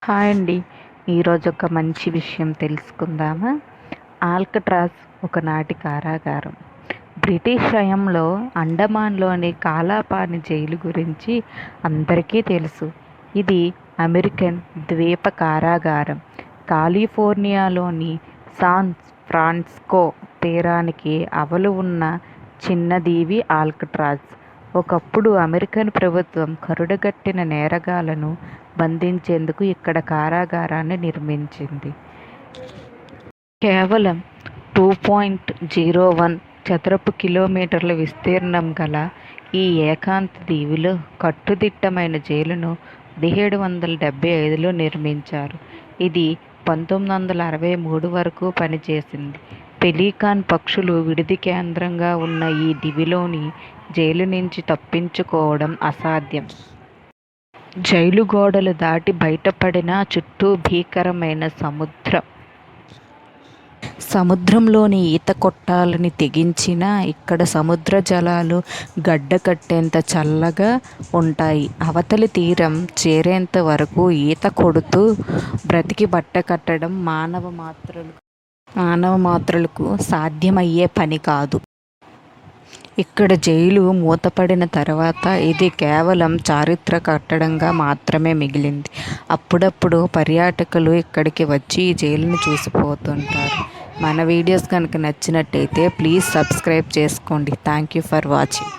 Hi అండి. ఈరోజు ఒక మంచి విషయం తెలుసుకుందామా? ఆల్కట్రాజ్ ఒకనాటి కారాగారం. బ్రిటిష్ హయాంలో అండమాన్లోని కాలాపాని జైలు గురించి అందరికీ తెలుసు. ఇది అమెరికన్ ద్వీప కారాగారం. కాలిఫోర్నియాలోని సాన్ ఫ్రాన్సిస్కో తీరానికి ఆవల ఉన్న చిన్న దీవి ఆల్కట్రాజ్. ఒకప్పుడు అమెరికన్ ప్రభుత్వం కరుడుగట్టిన నేరగాళ్లను బంధించేందుకు ఇక్కడ కారాగారాన్ని నిర్మించింది. కేవలం 2.01 చదరపు కిలోమీటర్ల విస్తీర్ణం గల ఈ ఏకాంత దీవిలో కట్టుదిట్టమైన జైలును 1775లో నిర్మించారు. ఇది 1963 వరకు పనిచేసింది. పెలికాన్ పక్షులు విడిది కేంద్రంగా ఉన్న ఈ దీవిలోని జైలు నుంచి తప్పించుకోవడం అసాధ్యం. జైలు గోడలు దాటి బయటపడినా చుట్టూ భీకరమైన సముద్రంలోని ఈత కొట్టాలని తెగించినా ఇక్కడ సముద్ర జలాలు గడ్డకట్టేంత చల్లగా ఉంటాయి. అవతలి తీరం చేరేంత వరకు ఈత కొడుతూ బ్రతికి బట్టకట్టడం మానవ మాత్రులకు సాధ్యమయ్యే పని కాదు. ఇక్కడ జైలు మూతపడిన తర్వాత ఇది కేవలం చారిత్రక కట్టడంగా మాత్రమే మిగిలింది. అప్పుడప్పుడు పర్యాటకులు ఇక్కడికి వచ్చి ఈ జైలును చూసిపోతుంటారు. మన వీడియోస్ కనుక నచ్చినట్టయితే ప్లీజ్ సబ్స్క్రైబ్ చేసుకోండి. Thank you for watching.